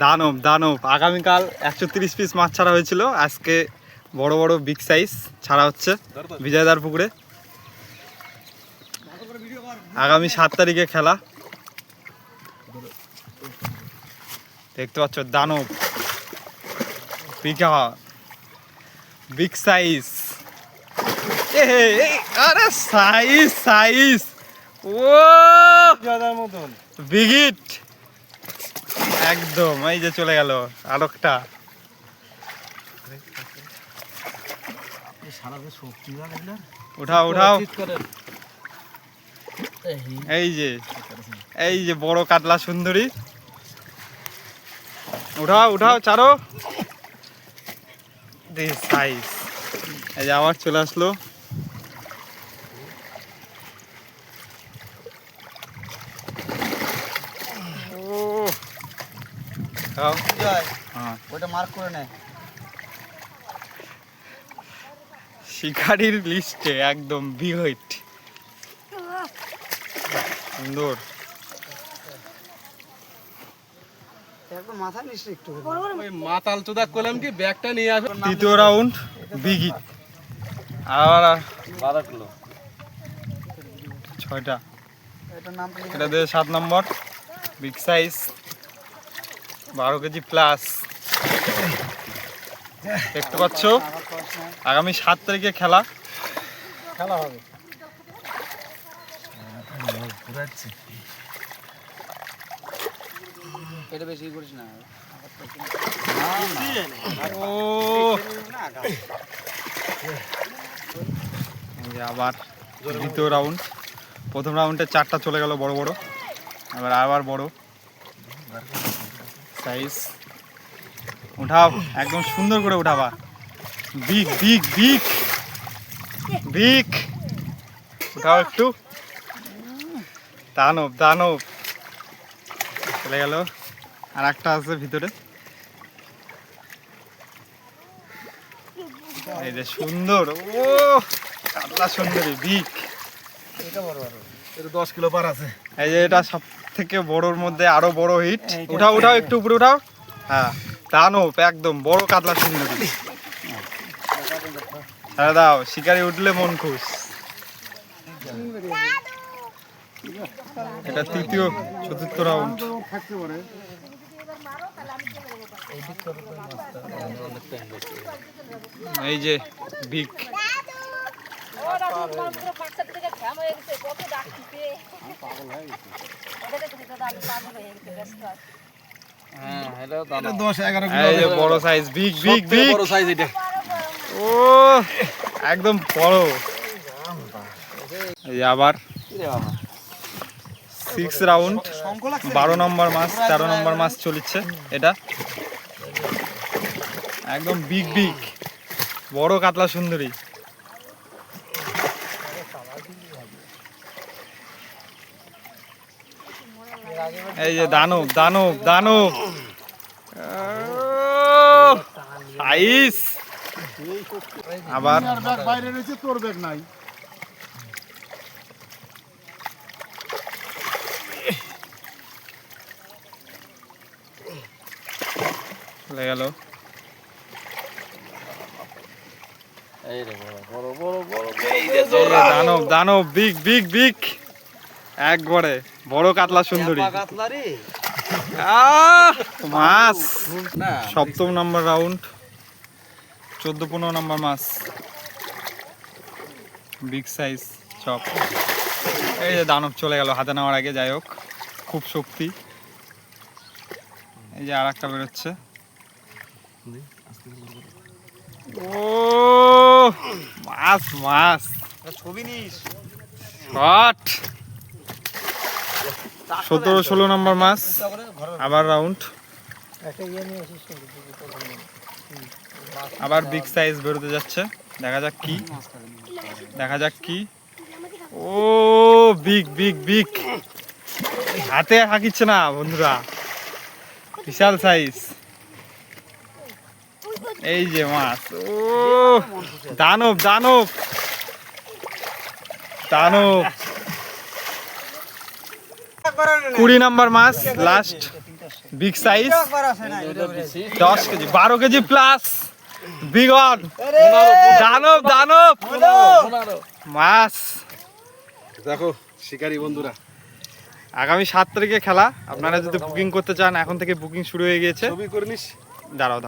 দানব দানব আগামীকাল 130 পিস মাছ ছাড়া হয়েছিল, আজকে বড় বড় বিগ সাইজ ছাড়া হচ্ছে বিজয়দার পুকুরে। আগামী 7 তারিখে খেলা, দেখতে পাচ্ছ দানব বিগ সাইজ। আরে সাইজ সাইজ ও মতন বিগিট একদম। এই যে চলে গেল আরেকটা। উঠাও উঠাও। এই যে বড় কাতলা সুন্দরী। উঠাও উঠাও চারো। সাইজ এই যে আবার চলে আসলো। শিকারির লিস্টে একদম বিগ সুন্দর। তৃতীয় রাউন্ড বিগি আর 6টা, এটা দিয়ে 7 নম্বর বিগ সাইজ 12 কেজি প্লাস। দেখতে পাচ্ছ আগামী 7 তারিখে খেলা হবে। আবার দ্বিতীয় রাউন্ড। প্রথম রাউন্ডে 4টা চলে গেল বড় বড়, আবার বড় সাইজ। উঠাও একদম সুন্দর করে উঠাবা। বিগ বিগ বিগ বিগ উঠাও একটু। দানব দানব চলে গেল। আর একটা আছে ভিতরে। এই যে সুন্দর ও কাতলা সুন্দরী বিগ। এটা 10 কিলো পার আছে। এই যে এটা সব থেকে বড়র মধ্যে আরো বড় হিট। উঠাও উঠাও একটু উপরে উঠাও। হ্যাঁ দানব একদম বড় কাতলা সুন্দরী। ছেড়ে দাও, শিকারি উঠলে মন খুশ। এটা তৃতীয় চতুর্থ রাউন্ড। এই যে বিগ বড় সাইজ বিগ বিগ বিগ ও একদম বড়। এই আবার 6 রাউন্ড 12 নম্বর মাছ 13 নম্বর মাছ চলছে। এটা একদম বিগ বিগ বড় কাতলা সুন্দরী। এই যে দানব দানব দানব সাইজ। আবার বাইরে রয়েছে, তোর ব্যাগ নাই। চলে গেল। দানব দানব বিগ বিগ বিগ একবারে বড় কাতলা সুন্দরী মাছ। 7ম নম্বর রাউন্ড 14-15 নম্বর মাছ বিগ সাইজ সব। এই যে দানব চলে গেল হাতে নেওয়ার আগে। যাই হোক খুব শক্তি। এই যে আর একটা বেরোচ্ছে। ও মাছ মাছ ছবি নিস। 17-16 নম্বর মাছ আবার রাউন্ড। আবার বিগ সাইজ বেরোতে যাচ্ছে। দেখা যাক কি। ও বিগ বিগ বিগ হাতে হাঁকিচ্ছে না বন্ধুরা, বিশাল সাইজ। এই যে মাছ ও দানব দানব দানব। 20 নম্বর মাছ last. Big size 10 KG 12 KG plus বিগন দানব দানব মাছ দেখো শিকারী বন্ধুরা, আগামী 7 তারিখে খেলা। আপনারা যদি বুকিং করতে চান এখন থেকে বুকিং শুরু হয়ে গিয়েছে। ছবি করে নিস। দাঁড়াও।